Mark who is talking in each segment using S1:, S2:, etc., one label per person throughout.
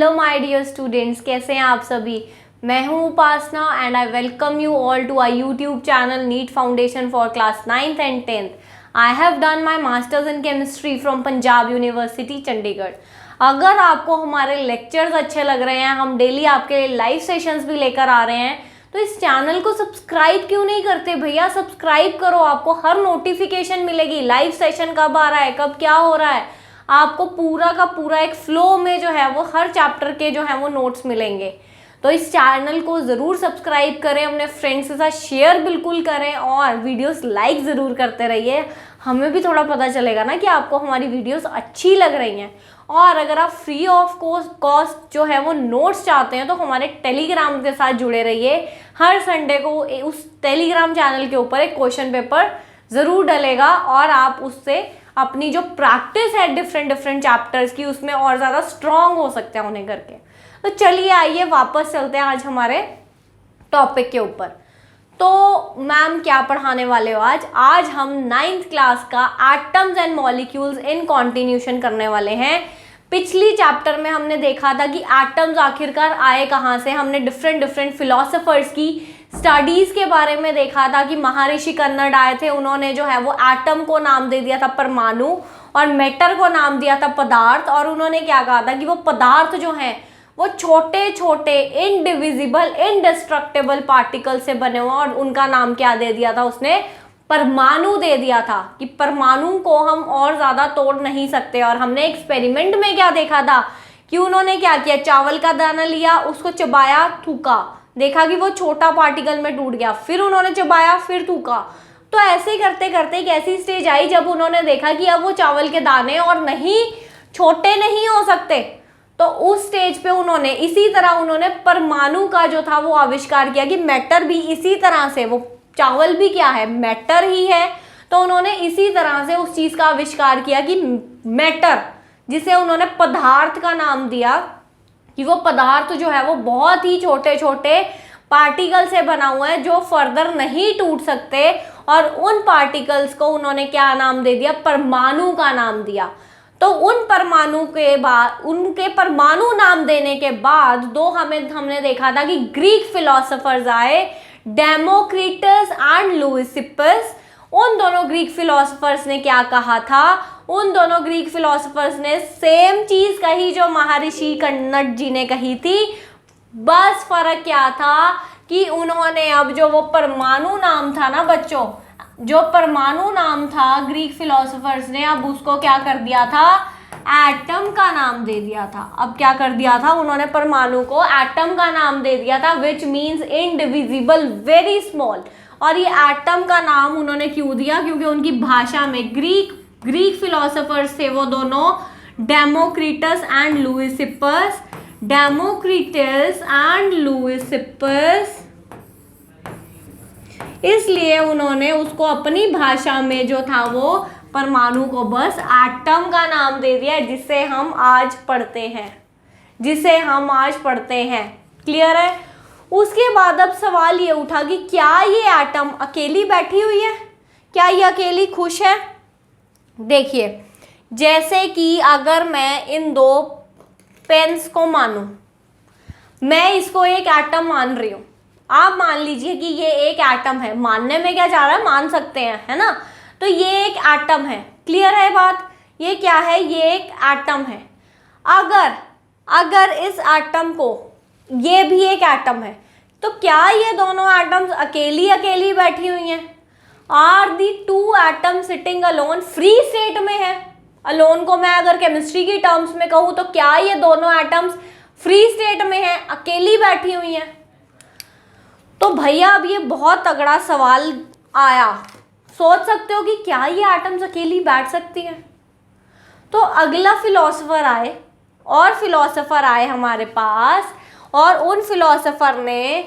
S1: Hello my dear students, कैसे हैं आप सभी। मैं हूं Upasana and I welcome you all to our YouTube channel NEET foundation for class 9th and 10th। I have done my masters in chemistry from Punjab University Chandigarh. अगर आपको हमारे lectures अच्छे लग रहे हैं, हम डेली आपके लाइव सेशंस भी लेकर आ रहे हैं, तो इस चैनल को सब्सक्राइब क्यों नहीं करते भैया। सब्सक्राइब करो, आपको हर नोटिफिकेशन मिलेगी, लाइव सेशन कब आ रहा है, कब क्या हो रहा है, आपको पूरा का पूरा एक फ्लो में जो है वो हर चैप्टर के जो है वो नोट्स मिलेंगे। तो इस चैनल को ज़रूर सब्सक्राइब करें, अपने फ्रेंड्स के साथ शेयर बिल्कुल करें और वीडियोस लाइक ज़रूर करते रहिए। हमें भी थोड़ा पता चलेगा ना कि आपको हमारी वीडियोस अच्छी लग रही हैं। और अगर आप फ्री ऑफ कॉस्ट जो है वो नोट्स चाहते हैं तो हमारे टेलीग्राम के साथ जुड़े रहिए। हर संडे को उस टेलीग्राम चैनल के ऊपर एक क्वेश्चन पेपर ज़रूर डलेगा और आप उससे अपनी जो प्रैक्टिस है डिफरेंट चैप्टर्स की, उसमें और ज़्यादा स्ट्रॉन्ग हो सकते हैं उन्हें करके। तो चलिए आइए वापस चलते हैं आज हमारे टॉपिक के ऊपर। तो मैम क्या पढ़ाने वाले हो आज हम 9th क्लास का atoms and molecules in continuation करने वाले हैं। पिछली चैप्टर में हमने देखा था कि एटम्स आखिरकार आए कहाँ से। हमने डिफरेंट फिलोसोफर्स की स्टडीज़ के बारे में देखा था कि महर्षि कन्नड़ आए थे, उन्होंने जो है वो एटम को नाम दे दिया था परमाणु और मैटर को नाम दिया था पदार्थ। और उन्होंने क्या कहा था कि वो पदार्थ जो हैं वो छोटे छोटे इनडिविजिबल इनडिस्ट्रक्टेबल पार्टिकल से बने हुए, और उनका नाम क्या दे दिया था उसने, परमाणु दे दिया था कि परमाणु को हम और ज़्यादा तोड़ नहीं सकते। और हमने एक्सपेरिमेंट में क्या देखा था कि उन्होंने क्या किया, चावल का दाना लिया, उसको चबाया, थूका, देखा कि वो छोटा पार्टिकल में टूट गया, फिर उन्होंने चबाया, फिर थूका। तो ऐसे करते करते एक ऐसी स्टेज आई जब उन्होंने देखा कि अब वो चावल के दाने और नहीं छोटे नहीं हो सकते। तो उस स्टेज पे उन्होंने इसी तरह उन्होंने परमाणु का जो था वो आविष्कार किया कि मैटर भी इसी तरह से, वो चावल भी क्या है, मैटर ही है। तो उन्होंने इसी तरह से उस चीज़ का आविष्कार किया कि मैटर, जिसे उन्होंने पदार्थ का नाम दिया, कि वो पदार्थ जो है वो बहुत ही छोटे छोटे पार्टिकल से बना हुआ है जो फर्दर नहीं टूट सकते। और उन पार्टिकल्स को उन्होंने क्या नाम दे दिया, परमाणु का नाम दिया। तो उन परमाणु के बाद, उनके परमाणु नाम देने के बाद हमने देखा था कि ग्रीक फिलोसोफर्स आए, डेमोक्रिटस एंड लुसिपस। उन दोनों ग्रीक फिलोसोफर्स ने क्या कहा था, उन दोनों ग्रीक फिलोसोफर्स ने सेम चीज कही जो महर्षि कन्नड़ जी ने कही थी। बस फर्क क्या था कि उन्होंने अब जो वो परमाणु नाम था ना बच्चों, जो परमाणु नाम था ग्रीक फिलोसोफर्स ने अब उसको क्या कर दिया था, एटम का नाम दे दिया था। अब क्या कर दिया था उन्होंने, परमाणु को एटम का नाम दे दिया था, which means indivisible, very small. और ये एटम का नाम उन्होंने क्यों दिया, क्योंकि उनकी भाषा में ग्रीक फिलोसोफर्स थे वो दोनों, डेमोक्रिटस एंड लुसिपस। डेमोक्रिटस एंड लुसिपस, इसलिए उन्होंने उसको अपनी भाषा में जो था वो परमाणु को बस एटम का नाम दे दिया, जिसे हम आज पढ़ते हैं। क्लियर है। उसके बाद अब सवाल ये उठा कि क्या ये एटम अकेली बैठी हुई है, क्या ये अकेली खुश है। देखिए, जैसे कि अगर मैं इन दो पेन्स को मानूं, मैं इसको एक एटम मान रही हूं, आप मान लीजिए कि ये एक एटम है। मानने में क्या जा रहा है, मान सकते हैं, है ना। तो ये एक एटम है। क्लियर है बात, ये क्या है, ये एक एटम है। अगर इस एटम को, ये भी एक एटम है, तो क्या ये दोनों एटम्स अकेली बैठी हुई हैं। Are the two atom sitting alone, free state में है। अलोन को मैं अगर केमिस्ट्री की टर्म्स में कहूँ तो क्या ये दोनों एटम्स फ्री स्टेट में है, अकेली बैठी हुई हैं। तो भैया अब ये बहुत तगड़ा सवाल आया, सोच सकते हो कि क्या ये एटम्स अकेली बैठ सकती हैं। तो अगला फिलोसोफर आए हमारे पास, और उन फिलोसोफर ने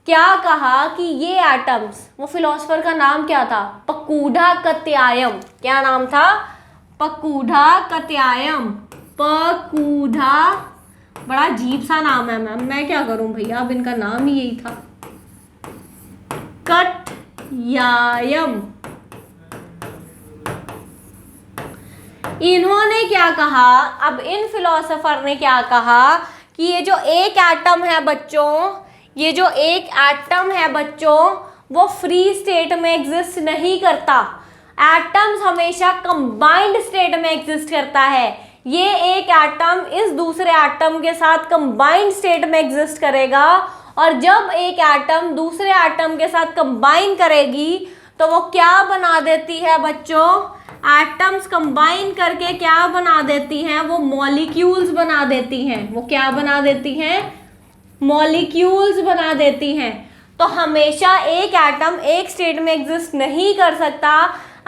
S1: क्या कहा कि ये एटम्स, वो फिलोसोफर का नाम क्या था, पकूडा कत्यायम। क्या नाम था, पकूडा कत्यायम। पकूडा, बड़ा अजीब सा नाम है मैम, मैं क्या करूं भैया, अब इनका नाम ही यही था, कत्यायम। इन्होंने क्या कहा, अब इन फिलोसोफर ने क्या कहा कि ये जो एक एटम है बच्चों, ये जो एक एटम है बच्चों, वो फ्री स्टेट में एग्जिस्ट नहीं करता। एटम्स हमेशा कंबाइंड स्टेट में एग्जिस्ट करता है। ये एक एटम इस दूसरे एटम के साथ कंबाइंड स्टेट में एग्जिस्ट करेगा, और जब एक एटम दूसरे एटम के साथ कंबाइन करेगी तो वो क्या बना देती है बच्चों, एटम्स कंबाइन करके क्या बना देती हैं, वो मॉलिक्यूल्स बना देती हैं। वो क्या बना देती हैं, मॉलिक्यूल्स बना देती हैं। तो हमेशा एक एटम एक स्टेट में एग्जिस्ट नहीं कर सकता,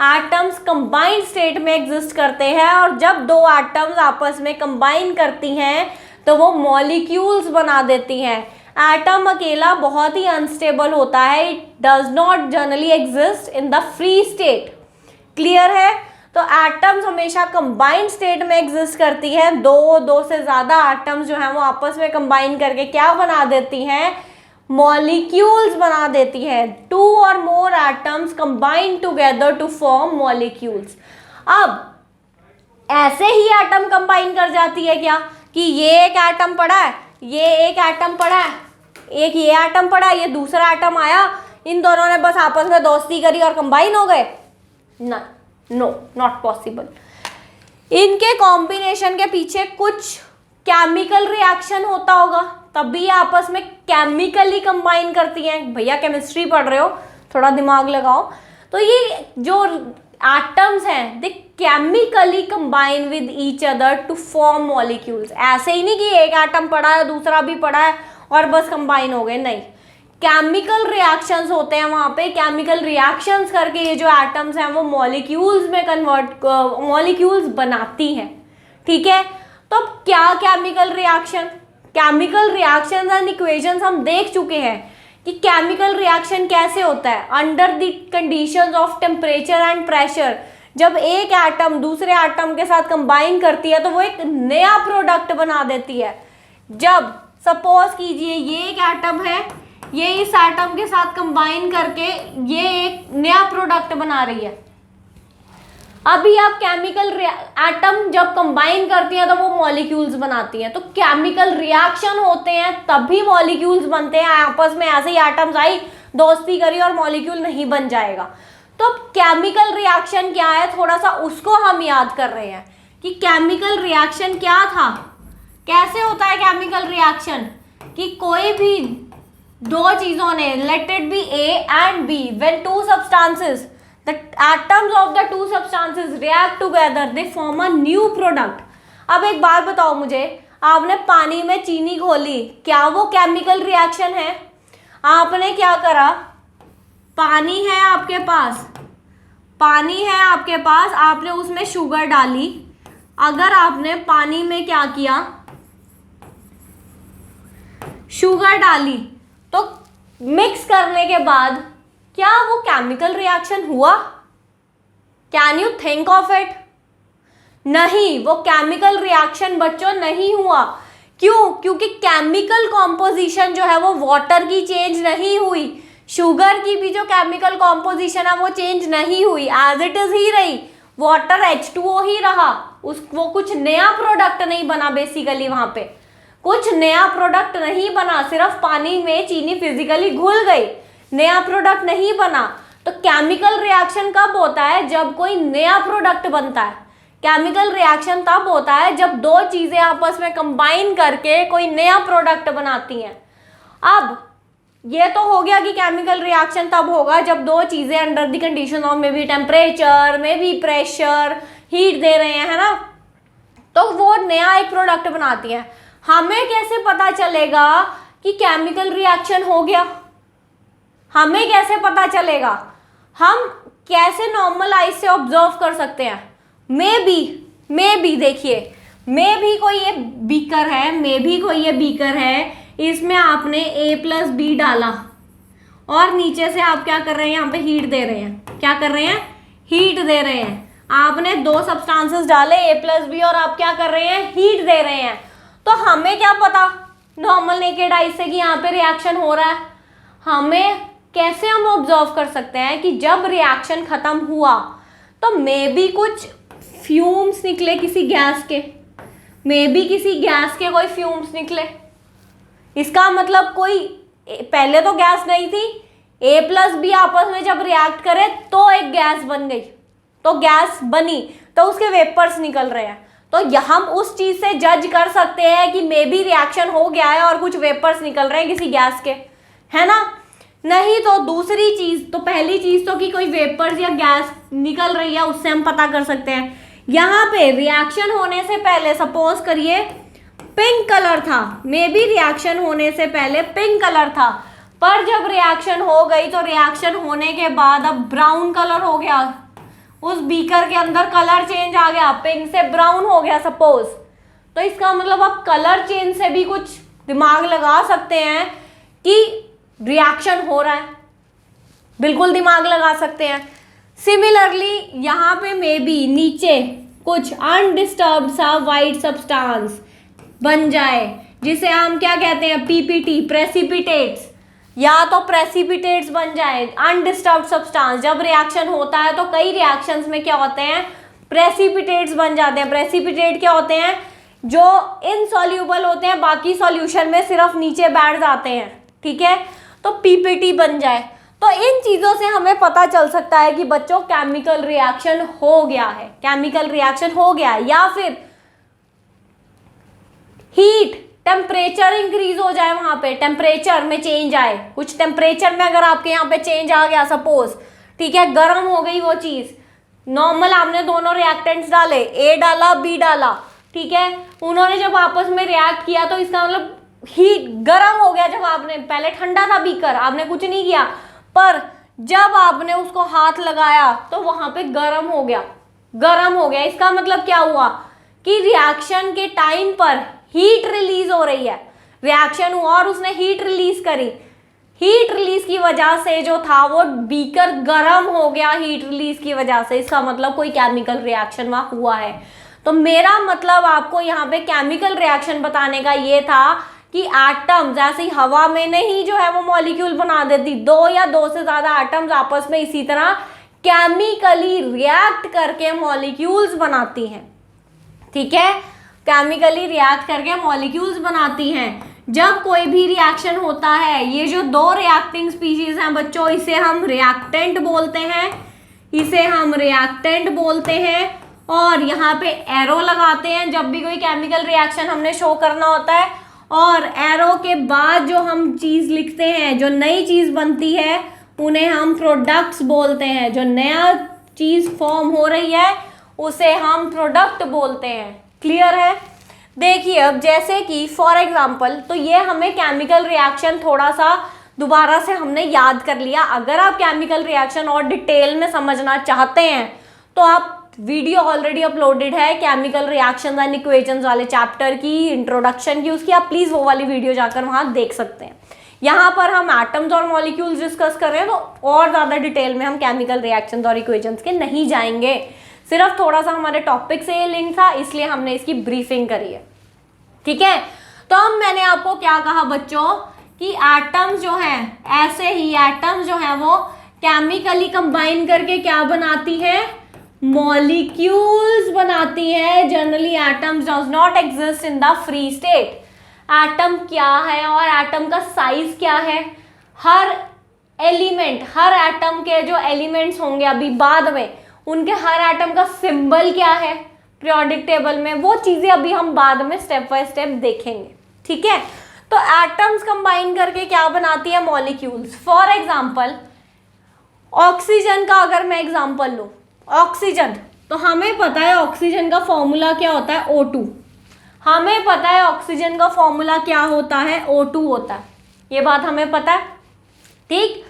S1: एटम्स कंबाइंड स्टेट में एग्जिस्ट करते हैं, और जब दो एटम्स आपस में कंबाइन करती हैं तो वो मॉलिक्यूल्स बना देती हैं। एटम अकेला बहुत ही अनस्टेबल होता है, it does not generally exist in the free state. Clear है? तो एटम्स हमेशा कंबाइंड स्टेट में एग्जिस्ट करती हैं। दो से ज़्यादा एटम्स जो हैं वो आपस में कंबाइन करके क्या बना देती हैं, मॉलिक्यूल्स बना देती हैं। टू और more atoms combine together to form molecules. अब ऐसे ही एटम कंबाइन कर जाती है क्या, कि ये एक एटम पड़ा है, ये एक एटम पड़ा है, एक ये एटम पड़ा है, ये दूसरा एटम आया, इन दोनों ने बस आपस में दोस्ती करी और कंबाइन हो गए? No, not possible. इनके कॉम्बिनेशन के पीछे कुछ केमिकल रिएक्शन होता होगा, तभी ये आपस में केमिकली कंबाइन करती हैं। भैया केमिस्ट्री पढ़ रहे हो, थोड़ा दिमाग लगाओ। तो ये जो एटम्स हैं they chemically combine with each other to form molecules. ऐसे ही नहीं कि एक एटम पड़ा है दूसरा भी पड़ा है और बस कंबाइन हो गए, नहीं, केमिकल रिएक्शंस होते हैं वहाँ पे। केमिकल रिएक्शंस करके ये जो एटम्स हैं वो मॉलिक्यूल्स में मॉलिक्यूल्स बनाती हैं। ठीक है, तो क्या chemical reaction, chemical reactions and equations हम देख चुके हैं कि केमिकल रिएक्शन कैसे होता है under the conditions of temperature and pressure. जब एक एटम दूसरे एटम के साथ कंबाइन करती है तो वो एक नया प्रोडक्ट बना देती है। जब सपोज कीजिए ये एक एटम है, ये इस एटम के साथ कंबाइन करके ये एक नया प्रोडक्ट बना रही है। अभी आप केमिकल एटम जब कंबाइन करती हैं तो वो मॉलिक्यूल्स बनाती हैं। तो केमिकल रिएक्शन होते हैं तभी मॉलिक्यूल्स बनते हैं। आपस में ऐसे ही एटम्स आई, दोस्ती करी और मॉलिक्यूल नहीं बन जाएगा। तो केमिकल रिएक्शन क्या है, थोड़ा सा उसको हम याद कर रहे हैं कि केमिकल रिएक्शन क्या था, कैसे होता है केमिकल रिएक्शन, कि कोई भी दो चीजों ने, let it be A and B, when two substances, the atoms of the two substances react together, they form a new product. अब एक बात बताओ मुझे, आपने पानी में चीनी घोली, क्या वो केमिकल रिएक्शन है? आपने क्या करा, पानी है आपके पास, पानी है आपके पास, आपने उसमें शुगर डाली। अगर आपने पानी में क्या किया, शुगर डाली, तो मिक्स करने के बाद क्या वो केमिकल रिएक्शन हुआ? Can you think of it? नहीं, वो केमिकल रिएक्शन बच्चों नहीं हुआ। क्यों? क्योंकि केमिकल कॉम्पोजिशन जो है वो वाटर की चेंज नहीं हुई, शुगर की भी जो केमिकल कॉम्पोजिशन है वो चेंज नहीं हुई, एज इट इज ही रही, वाटर H2O ही रहा। वो कुछ नया प्रोडक्ट नहीं बना, बेसिकली वहां पे कुछ नया प्रोडक्ट नहीं बना, सिर्फ पानी में चीनी फिजिकली घुल गई, नया प्रोडक्ट नहीं बना। तो केमिकल रिएक्शन कब होता है, जब कोई नया प्रोडक्ट बनता है। केमिकल रिएक्शन तब होता है जब दो चीजें आपस में कंबाइन करके कोई नया प्रोडक्ट बनाती हैं। अब ये तो हो गया कि केमिकल रिएक्शन तब होगा जब दो चीजें under the condition of may be temperature, may be pressure, heat दे रहे हैं, है ना, तो वो नया एक प्रोडक्ट बनाती हैं। हमें कैसे पता चलेगा कि केमिकल रिएक्शन हो गया? हमें कैसे पता चलेगा? हम कैसे नॉर्मल आइज से ऑब्जर्व कर सकते हैं? मे बी देखिए, मे भी कोई ये बीकर है, मे भी कोई ये बीकर है, इसमें आपने A+B डाला और नीचे से आप क्या कर रहे हैं, यहाँ पे हीट दे रहे हैं। क्या कर रहे हैं? हीट दे रहे हैं। आपने दो सब्सटेंसेस डाले A+B और आप क्या कर रहे हैं? हीट दे रहे हैं। तो हमें क्या पता नॉर्मल नेकेड आइज से कि यहाँ पे रिएक्शन हो रहा है? हमें कैसे हम ऑब्जर्व कर सकते हैं कि जब रिएक्शन खत्म हुआ तो मे बी कुछ फ्यूम्स निकले किसी गैस के, मे बी किसी गैस के कोई फ्यूम्स निकले, इसका मतलब कोई पहले तो गैस नहीं थी, A प्लस B आपस में जब रिएक्ट करे तो एक गैस बन गई, तो गैस बनी, तो उसके वेपर्स निकल रहे हैं। तो हम उस चीज से जज कर सकते हैं कि मे बी रिएक्शन हो गया है और कुछ वेपर्स निकल रहे हैं किसी गैस के, है ना। नहीं तो दूसरी चीज, तो पहली चीज तो कि कोई वेपर्स या गैस निकल रही है उससे हम पता कर सकते हैं। यहाँ पे रिएक्शन होने से पहले सपोज करिए पिंक कलर था, मे बी रिएक्शन होने से पहले पिंक कलर था, पर जब रिएक्शन हो गई तो रिएक्शन होने के बाद अब ब्राउन कलर हो गया, उस बीकर के अंदर कलर चेंज आ गया, पिंक से ब्राउन हो गया सपोज। तो इसका मतलब आप कलर चेंज से भी कुछ दिमाग लगा सकते हैं कि रिएक्शन हो रहा है, बिल्कुल दिमाग लगा सकते हैं। सिमिलरली यहाँ पे मे बी नीचे कुछ अनडिस्टर्ब्ड सा वाइट सब्सटेंस बन जाए, जिसे हम क्या कहते हैं, पीपीटी, प्रेसिपिटेट्स, या तो प्रेसिपिटेट्स बन जाए, अनडिस्टर्ब्ड सब्सटेंस। जब रिएक्शन होता है तो कई रिएक्शंस में क्या होते हैं, प्रेसिपिटेट्स बन जाते हैं। प्रेसिपिटेट क्या होते हैं, जो इनसॉल्यूबल होते हैं, बाकी सॉल्यूशन में सिर्फ नीचे बैठ जाते हैं, ठीक है। तो पीपीटी बन जाए, तो इन चीजों से हमें पता चल सकता है कि बच्चों केमिकल रिएक्शन हो गया है, केमिकल रिएक्शन हो गया है। या फिर हीट, टेम्परेचर इंक्रीज हो जाए, वहां पे टेम्परेचर में चेंज आए, कुछ टेम्परेचर में अगर आपके यहाँ पे चेंज आ गया सपोज, ठीक है, गर्म हो गई वो चीज। नॉर्मल आपने दोनों रिएक्टेंट्स डाले, ए डाला बी डाला, ठीक है, उन्होंने जब आपस में रिएक्ट किया तो इसका मतलब हीट, गर्म हो गया। जब आपने, पहले ठंडा था बीकर, आपने कुछ नहीं किया, पर जब आपने उसको हाथ लगाया तो वहां पे गर्म हो गया, गर्म हो गया। इसका मतलब क्या हुआ कि रिएक्शन के टाइम पर हीट रिलीज हो रही है, रिएक्शन हुआ और उसने हीट रिलीज करी, हीट रिलीज की वजह से जो था वो बीकर गर्म हो गया हीट रिलीज की वजह से। इसका मतलब कोई केमिकल रिएक्शन वहां हुआ है। तो मेरा मतलब आपको यहाँ पे केमिकल रिएक्शन बताने का ये था कि एटम्स ऐसे ही हवा में नहीं जो है वो मॉलिक्यूल बना देती, दो या दो से ज्यादा एटम्स आपस में इसी तरह केमिकली रिएक्ट करके मॉलिक्यूल्स बनाती हैं, ठीक है, केमिकली रिएक्ट करके मॉलिक्यूल्स बनाती हैं। जब कोई भी रिएक्शन होता है, ये जो दो रिएक्टिंग स्पीशीज हैं बच्चों, इसे हम रिएक्टेंट बोलते हैं, इसे हम रिएक्टेंट बोलते हैं। और यहाँ पे एरो लगाते हैं जब भी कोई केमिकल रिएक्शन हमने शो करना होता है, और एरो के बाद जो हम चीज लिखते हैं, जो नई चीज बनती है, उन्हें हम प्रोडक्ट्स बोलते हैं। जो नया चीज फॉर्म हो रही है उसे हम प्रोडक्ट बोलते हैं। क्लियर है? देखिए अब जैसे कि फॉर एग्जांपल, तो ये हमें केमिकल रिएक्शन थोड़ा सा दोबारा से हमने याद कर लिया। अगर आप केमिकल रिएक्शन और डिटेल में समझना चाहते हैं तो आप, वीडियो ऑलरेडी अपलोडेड है केमिकल रिएक्शंस एंड इक्वेशंस वाले चैप्टर की, इंट्रोडक्शन की, उसकी आप प्लीज वो वाली वीडियो जाकर वहां देख सकते हैं। यहाँ पर हम एटम्स और मॉलिक्यूल्स डिस्कस कर रहे हैं, तो और ज्यादा डिटेल में हम केमिकल रिएक्शंस और इक्वेशंस के नहीं जाएंगे। सिर्फ थोड़ा सा हमारे टॉपिक से ये लिंक था, इसलिए हमने इसकी ब्रीफिंग करी है, ठीक है। तो अब मैंने आपको क्या कहा बच्चों कि एटम्स जो है, ऐसे ही एटम्स जो है वो केमिकली कंबाइन करके क्या बनाती है, मॉलिक्यूल्स बनाती है। Generally atoms does not exist in the free state. Atom क्या है और एटम का साइज क्या है, हर एलिमेंट, हर एटम के जो एलिमेंट्स होंगे अभी बाद में, उनके हर एटम का सिंबल क्या है पीरियोडिक टेबल में, वो चीजें अभी हम बाद में स्टेप बाय स्टेप देखेंगे, ठीक है। तो एटम्स कंबाइन करके क्या बनाती है, मॉलिक्यूल्स। फॉर एग्जांपल ऑक्सीजन का अगर मैं एग्जांपल लूं, ऑक्सीजन, तो हमें पता है ऑक्सीजन का फॉर्मूला क्या होता है, O2। हमें पता है ऑक्सीजन का फॉर्मूला क्या होता है, O2 होता है, ये बात हमें पता है, ठीक।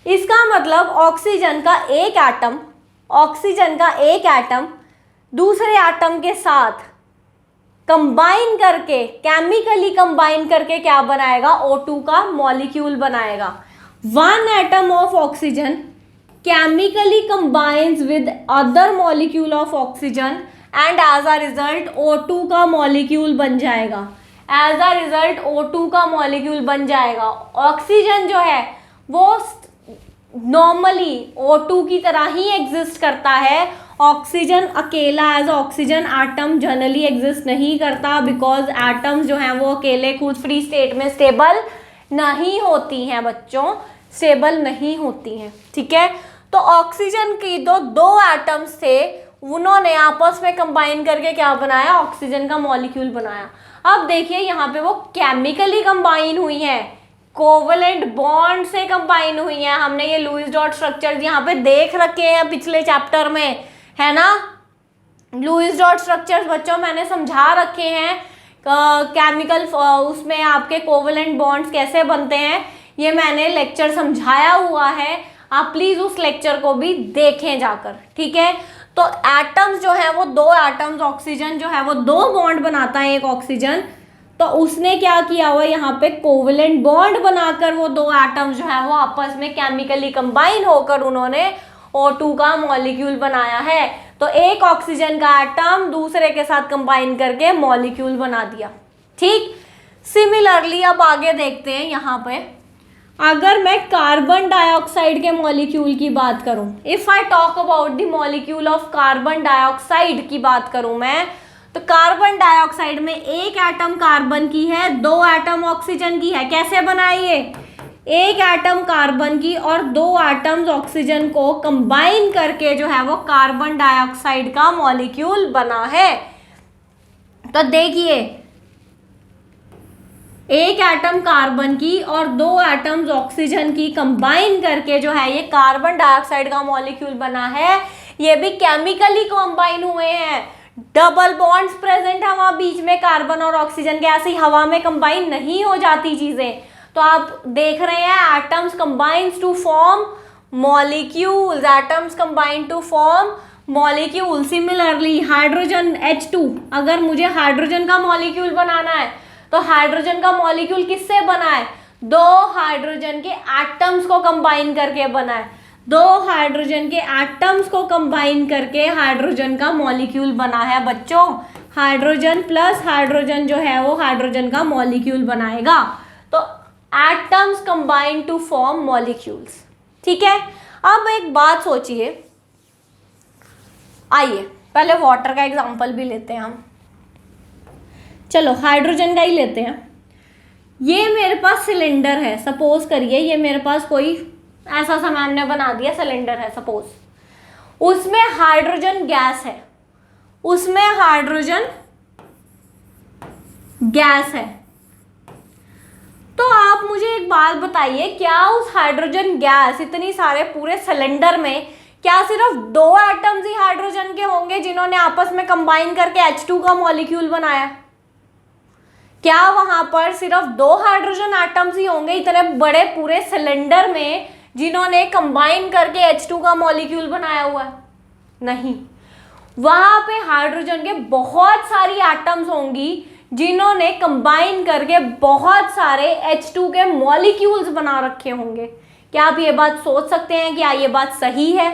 S1: इसका मतलब ऑक्सीजन का एक एटम, ऑक्सीजन का एक एटम दूसरे एटम के साथ कंबाइन करके, केमिकली कंबाइन करके क्या बनाएगा, O2 का मॉलिक्यूल बनाएगा। One atom of oxygen chemically combines with other molecule of oxygen and as a result O2 का molecule बन जाएगा, as a result O2 का molecule बन जाएगा। ऑक्सीजन जो है वो नॉर्मली O2 की तरह ही एग्जिस्ट करता है ऑक्सीजन अकेला as oxygen atom generally exist नहीं करता, बिकॉज एटम्स जो हैं वो अकेले खुद फ्री स्टेट में स्टेबल नहीं होती हैं बच्चों, स्टेबल नहीं होती हैं, ठीक है। तो ऑक्सीजन की दो एटम्स थे, उन्होंने आपस में कंबाइन करके क्या बनाया, ऑक्सीजन का मॉलिक्यूल बनाया। अब देखिए यहाँ पे वो केमिकली कंबाइन हुई है, कोवलेंट बॉन्ड से कंबाइन हुई है। हमने ये लुईस डॉट स्ट्रक्चर्स यहाँ पे देख रखे हैं पिछले चैप्टर में, है ना। लुईस डॉट स्ट्रक्चर्स बच्चों मैंने समझा रखे हैं, केमिकल उसमें आपके कोवलेंट बॉन्ड्स कैसे बनते हैं, ये मैंने लेक्चर समझाया हुआ है, आप प्लीज उस लेक्चर को भी देखें जाकर, ठीक है। तो एटम्स जो है वो दो एटम्स, ऑक्सीजन जो है वो दो बॉन्ड बनाता है एक ऑक्सीजन, तो उसने क्या किया हुआ यहाँ पे कोवलेंट बॉन्ड बनाकर वो दो एटम्स जो है वो आपस में केमिकली कंबाइन होकर उन्होंने O2 का मॉलिक्यूल बनाया है। तो एक ऑक्सीजन का एटम दूसरे के साथ कंबाइन करके मॉलिक्यूल बना दिया, ठीक। सिमिलरली अब आगे देखते हैं यहाँ पे, अगर मैं कार्बन डाइऑक्साइड के मॉलिक्यूल की बात करूं, if I talk about the molecule of carbon dioxide की बात करूं मैं, तो कार्बन डाइऑक्साइड में एक एटम कार्बन की है, दो एटम ऑक्सीजन की है। कैसे बनाइए, एक एटम कार्बन की और दो एटम्स ऑक्सीजन को कंबाइन करके जो है वो कार्बन डाइऑक्साइड का मॉलिक्यूल बना है। तो देखिए एक एटम कार्बन की और दो एटम्स ऑक्सीजन की कंबाइन करके जो है ये कार्बन डाइऑक्साइड का मॉलिक्यूल बना है। ये भी केमिकली कंबाइन हुए हैं, डबल बॉन्ड्स प्रेजेंट है वहां बीच में कार्बन और ऑक्सीजन के, ऐसी हवा में कंबाइन नहीं हो जाती चीजें। तो आप देख रहे हैं atoms combines to form molecules, atoms combine to form molecule. Similarly hydrogen H2, अगर मुझे हाइड्रोजन का मॉलिक्यूल बनाना है तो हाइड्रोजन का मॉलिक्यूल किससे बना है, दो हाइड्रोजन के एटम्स को कंबाइन करके बना है, दो हाइड्रोजन के एटम्स को कंबाइन करके हाइड्रोजन का मॉलिक्यूल बना है बच्चों। हाइड्रोजन प्लस हाइड्रोजन जो है वो हाइड्रोजन का मॉलिक्यूल बनाएगा। तो atoms combine to form molecules, ठीक है। अब एक बात सोचिए, आइए पहले वाटर का एग्जांपल भी लेते हैं हम, चलो हाइड्रोजन का ही लेते हैं। ये मेरे पास सिलेंडर है, सपोज करिए ये मेरे पास कोई ऐसा सामान ने बना दिया, सिलेंडर है सपोज, उसमें हाइड्रोजन गैस है, उसमें हाइड्रोजन गैस है। तो आप मुझे एक बात बताइए, क्या उस हाइड्रोजन गैस इतनी सारे पूरे सिलेंडर में क्या सिर्फ दो एटम्स ही हाइड्रोजन के होंगे जिन्होंने आपस में कंबाइन करके H2 का मॉलिक्यूल बनाया? क्या वहां पर सिर्फ दो हाइड्रोजन एटम्स ही होंगे इतने बड़े पूरे सिलेंडर में जिन्होंने कंबाइन करके H2 का मॉलिक्यूल बनाया हुआ है? नहीं, वहां पे हाइड्रोजन के बहुत सारी एटम्स होंगी जिन्होंने कंबाइन करके बहुत सारे H2 के मॉलिक्यूल्स बना रखे होंगे। क्या आप ये बात सोच सकते हैं, क्या ये बात सही है?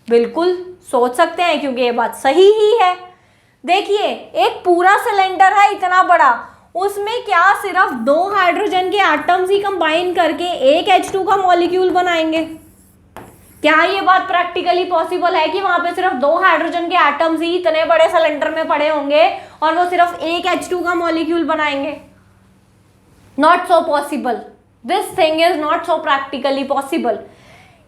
S1: बिल्कुल सोच सकते हैं, क्योंकि ये बात सही ही है। देखिए एक पूरा सिलेंडर है इतना बड़ा, उसमें क्या सिर्फ दो हाइड्रोजन के एटम्स ही कंबाइन करके एक H2 का मॉलिक्यूल बनाएंगे? क्या ये बात प्रैक्टिकली पॉसिबल है कि वहां पे सिर्फ दो हाइड्रोजन के एटम्स ही इतने बड़े सिलेंडर में पड़े होंगे और वो सिर्फ एक H2 का मॉलिक्यूल बनाएंगे? Not so possible, this thing is not so practically possible.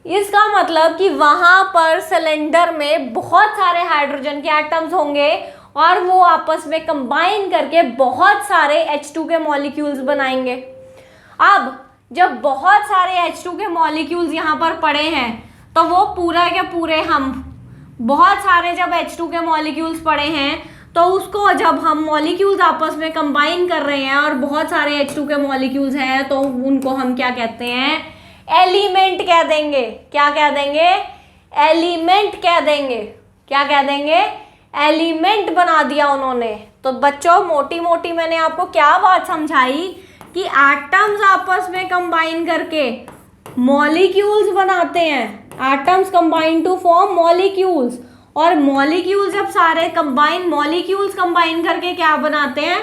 S1: इसका मतलब कि वहां पर सिलेंडर में बहुत सारे हाइड्रोजन के एटम्स होंगे और वो आपस में कंबाइन करके बहुत सारे H2 के मॉलिक्यूल्स बनाएंगे। अब जब बहुत सारे H2 के मॉलिक्यूल्स यहाँ पर पड़े हैं तो वो पूरा के पूरे हम बहुत सारे जब H2 के मॉलिक्यूल्स पड़े हैं तो उसको जब हम मॉलिक्यूल्स आपस में कंबाइन कर रहे हैं और बहुत सारे H2 के मॉलिक्यूल्स हैं तो उनको हम क्या कहते हैं? एलिमेंट कह देंगे। क्या कह देंगे? एलिमेंट कह देंगे। क्या कह देंगे? एलिमेंट बना दिया उन्होंने। तो बच्चों मोटी मोटी मैंने आपको क्या बात समझाई कि एटम्स आपस में कंबाइन करके मॉलिक्यूल्स बनाते हैं, atoms combine to form molecules, और मॉलिक्यूल्स जब सारे कंबाइन मॉलिक्यूल्स कंबाइन करके क्या बनाते हैं?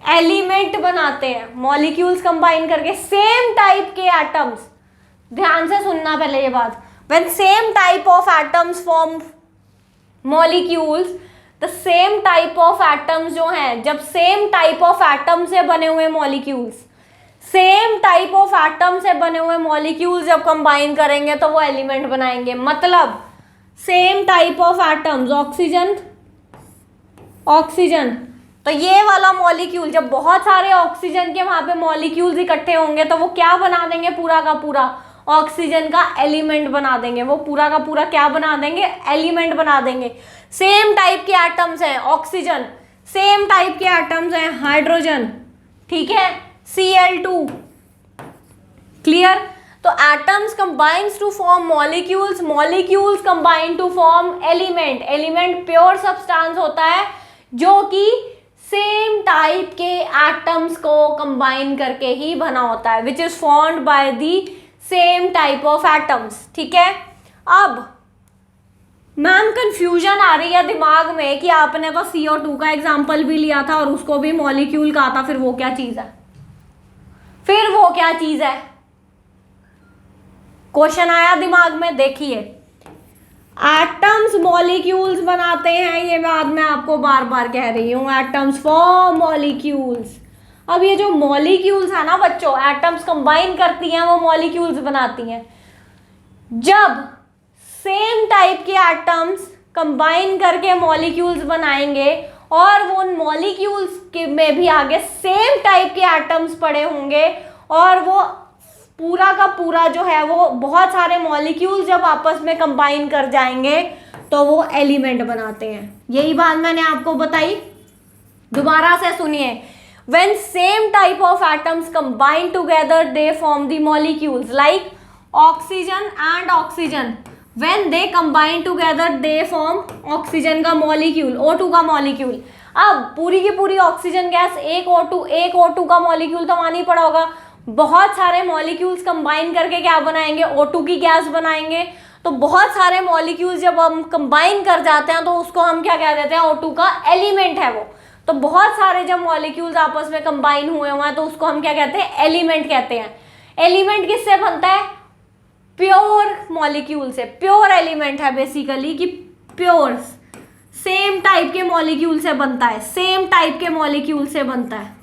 S1: एलिमेंट बनाते हैं। मॉलिक्यूल्स कंबाइन करके सेम टाइप के एटम्स, ध्यान से सुनना पहले ये बात, when same type of atoms form molecules the same type of atoms जो हैं, जब सेम टाइप ऑफ एटम से बने हुए molecules, same type of atom से बने हुए मॉलिक्यूल्स जब कंबाइन करेंगे तो वो एलिमेंट बनाएंगे। मतलब same type of atoms, oxygen oxygen, तो ये वाला मॉलिक्यूल जब बहुत सारे ऑक्सीजन के वहां पे मॉलिक्यूल्स इकट्ठे होंगे तो वो क्या बना देंगे, पूरा का पूरा ऑक्सीजन का एलिमेंट बना देंगे। वो पूरा का पूरा क्या बना देंगे, एलिमेंट बना देंगे। सेम टाइप के एटम्स हैं ऑक्सीजन, सेम टाइप के एटम्स हैं हाइड्रोजन, ठीक है, Cl2, क्लियर। तो atoms combines to form molecules, molecules combine to form element, element pure substance होता है जो कि सेम टाइप के एटम्स को कंबाइन करके ही बना होता है, which is formed by the same type of atoms, ठीक है। अब मैम कंफ्यूजन आ रही है दिमाग में कि आपने तो CO2 का एग्जाम्पल भी लिया था और उसको भी मॉलिक्यूल कहा था, फिर वो क्या चीज है, फिर वो क्या चीज है, क्वेश्चन आया दिमाग में। देखिए एटम्स मॉलिक्यूल्स बनाते हैं, ये बात मैं आपको बार बार कह रही हूँ, एटम्स फॉर्म मॉलिक्यूल्स। अब ये जो मॉलिक्यूल्स है ना बच्चों, एटम्स कंबाइन करती हैं वो मॉलिक्यूल्स बनाती हैं। जब सेम टाइप के एटम्स कंबाइन करके मॉलिक्यूल्स बनाएंगे और वो मॉलिक्यूल्स के में भी आगे सेम टाइप के एटम्स पड़े होंगे और वो पूरा का पूरा जो है वो बहुत सारे मॉलिक्यूल्स जब आपस में कंबाइन कर जाएंगे तो वो एलिमेंट बनाते हैं। यही बात मैंने आपको बताई, दोबारा से सुनिए। When same type of atoms combine together, they form the molecules like oxygen and oxygen. When they combine together, they form oxygen का molecule, O2 का molecule. अब पूरी की पूरी ऑक्सीजन गैस एक O2 का मॉलिक्यूल तो मानी पड़ा होगा। बहुत सारे मॉलिक्यूल्स कंबाइन करके क्या बनाएंगे, O2 की गैस बनाएंगे। तो बहुत सारे मॉलिक्यूल्स जब हम कंबाइन कर जाते हैं तो उसको हम क्या कह देते हैं, O2 का एलिमेंट है वो। तो बहुत सारे जब मॉलिक्यूल्स आपस में कंबाइन हुए हैं तो उसको हम क्या कहते हैं, एलिमेंट कहते हैं। एलिमेंट किससे बनता है, प्योर मॉलिक्यूल से। प्योर एलिमेंट है बेसिकली कि प्योर सेम टाइप के मॉलिक्यूल से बनता है, सेम टाइप के मॉलिक्यूल से बनता है,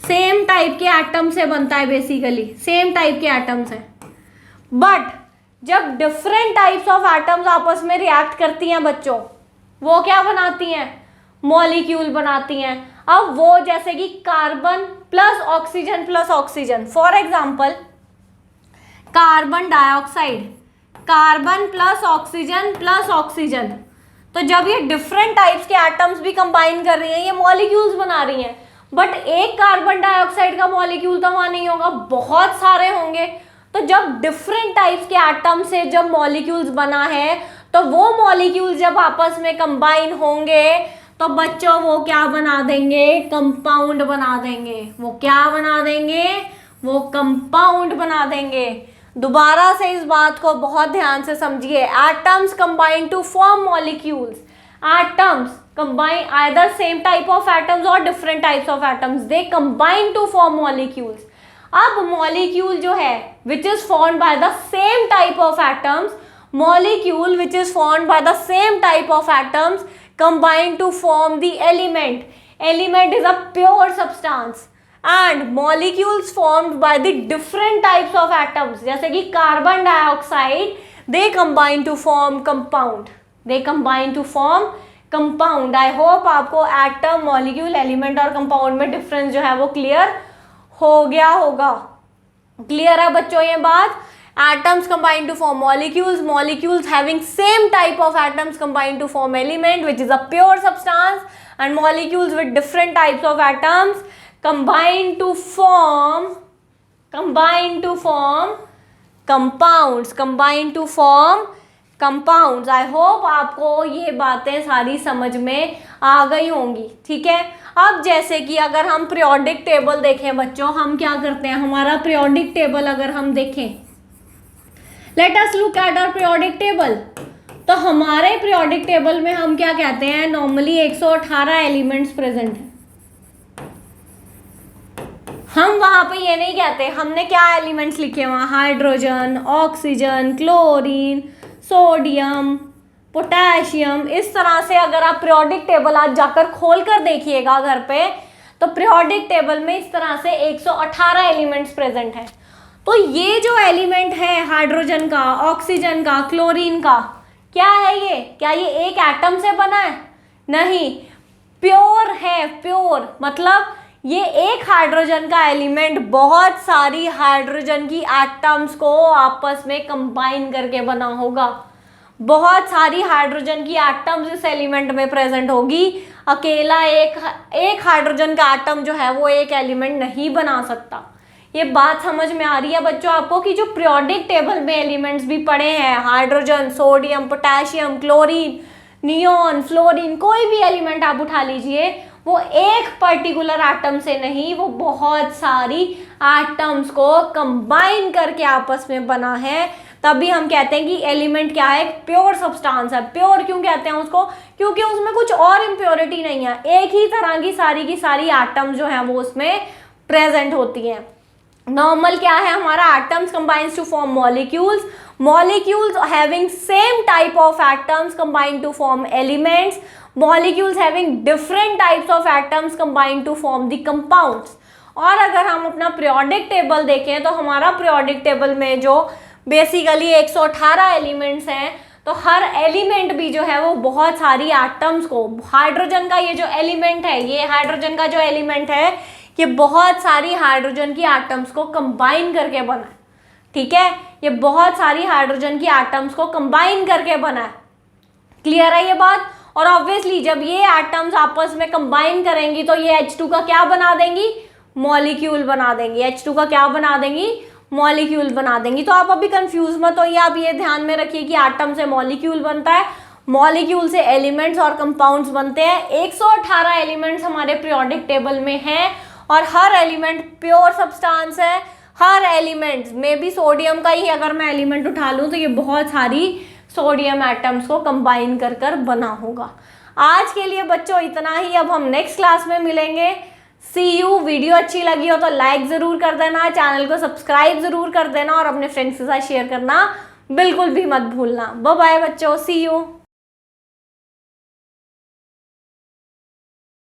S1: सेम टाइप के एटम से बनता है, बेसिकली सेम टाइप के एटम से। बट जब डिफरेंट टाइप्स ऑफ एटम्स आपस में रिएक्ट करती हैं बच्चों, वो क्या बनाती हैं, मॉलिक्यूल बनाती हैं। अब वो जैसे कि carbon plus oxygen, for example carbon dioxide, carbon plus oxygen. तो जब ये डिफरेंट टाइप्स के एटम्स भी कंबाइन कर रही हैं, ये मॉलिक्यूल्स बना रही हैं। बट एक कार्बन डाइऑक्साइड का मॉलिक्यूल तो वहां नहीं होगा, बहुत सारे होंगे। तो जब डिफरेंट टाइप्स के एटम से जब मॉलिक्यूल्स बना है तो वो मॉलिक्यूल्स जब आपस में कंबाइन होंगे तो बच्चों वो क्या बना देंगे, कंपाउंड बना देंगे। वो क्या बना देंगे, वो कंपाउंड बना देंगे। दोबारा से इस बात को बहुत ध्यान से समझिए। Atoms combine to form molecules, atoms combine either same type of atoms और different types of atoms, they combine to form molecules. अब मॉलिक्यूल जो है which is formed by the same type of atoms, molecule which is formed by the same type of atoms combine to form the element. Element is a pure substance and molecules formed by the different types of atoms, जैसे कि carbon dioxide, they combine to form compound, they combine to form compound. I hope आपको atom, molecule, element और compound में difference जो है वो clear हो गया होगा। क्लियर है बच्चों ये बात। Atoms combine to form molecules, molecules having same type of atoms combine to form element which is a pure substance, and molecules with different types of atoms combine to form compounds. I hope आपको ये बातें सारी समझ में आ गई होंगी, ठीक है। अब जैसे कि अगर हम पीरियोडिक टेबल देखें बच्चों, हम क्या करते हैं, हमारा पीरियोडिक टेबल अगर हम देखें, let us look at our periodic table. तो हमारे पीरियोडिक टेबल में हम क्या कहते हैं, नॉर्मली 118 एलिमेंट्स प्रेजेंट हैं। हम वहां पे ये नहीं कहते, हमने क्या एलिमेंट्स लिखे वहां, hydrogen, oxygen, chlorine, sodium, potassium. इस तरह से अगर आप पीरियोडिक टेबल आज जाकर खोल कर देखिएगा घर पे, तो पीरियोडिक टेबल में इस तरह से 118 एलिमेंट्स प्रेजेंट हैं। तो ये जो एलिमेंट है हाइड्रोजन का, ऑक्सीजन का, क्लोरीन का, क्या है ये? क्या ये एक एटम से बना है? नहीं, प्योर है, प्योर मतलब ये एक हाइड्रोजन का एलिमेंट बहुत सारी हाइड्रोजन की एटम्स को आपस में कंबाइन करके बना होगा। बहुत सारी हाइड्रोजन की एटम्स इस एलिमेंट में प्रेजेंट होगी। अकेला एक हाइड्रोजन का एटम जो है वो एक एलिमेंट नहीं बना सकता। ये बात समझ में आ रही है बच्चों आपको कि जो पीरियोडिक टेबल में एलिमेंट्स भी पड़े हैं, hydrogen, sodium, potassium, chlorine, neon, fluorine, कोई भी एलिमेंट आप उठा लीजिए, वो एक पर्टिकुलर एटम से नहीं, वो बहुत सारी एटम्स को कंबाइन करके आपस में बना है। तभी हम कहते हैं कि एलिमेंट क्या है? प्योर सब्सटेंस है। प्योर क्यों कहते हैं उसको? क्योंकि उसमें कुछ और इम्प्योरिटी नहीं है, एक ही तरह की सारी एटम्स जो हैं वो उसमें प्रेजेंट होती हैं। नॉर्मल क्या है हमारा? Atoms combines to form molecules, molecules having same type of atoms combine to form elements, molecules having different types of atoms combine to form the compounds। और अगर हम अपना पीरियोडिक टेबल देखें तो हमारा पीरियोडिक टेबल में जो बेसिकली 118 एलिमेंट्स हैं, तो हर एलिमेंट भी जो है वो बहुत सारी एटम्स को, हाइड्रोजन का ये जो एलिमेंट है, ये हाइड्रोजन का जो एलिमेंट है, ये बहुत सारी हाइड्रोजन की एटम्स को कंबाइन करके बना है। ठीक है, ये बहुत सारी हाइड्रोजन की एटम्स को कंबाइन करके बना है। क्लियर है ये बात? और ऑब्वियसली जब ये एटम्स आपस में कंबाइन करेंगी तो ये H2 का क्या बना देंगी? मॉलिक्यूल बना देंगी। H2 का क्या बना देंगी? मॉलिक्यूल बना देंगी। तो आप अभी कंफ्यूज मत होइए, आप ये ध्यान में रखिए कि एटम से मॉलिक्यूल बनता है, मॉलिक्यूल से एलिमेंट्स और कंपाउंड्स बनते हैं। 118 एलिमेंट्स हमारे पीरियोडिक टेबल में हैं और हर एलिमेंट प्योर सब्सटेंस है। हर एलिमेंट में भी सोडियम का ही अगर मैं एलिमेंट उठा लूँ तो ये बहुत सारी सोडियम एटम्स को कंबाइन कर कर बना होगा। आज के लिए बच्चों इतना ही, अब हम नेक्स्ट क्लास में मिलेंगे। सी यू। वीडियो अच्छी लगी हो तो लाइक ज़रूर कर देना, चैनल को सब्सक्राइब ज़रूर कर देना और अपने फ्रेंड्स के साथ शेयर करना बिल्कुल भी मत भूलना। बाय बाय बच्चों, सी यू।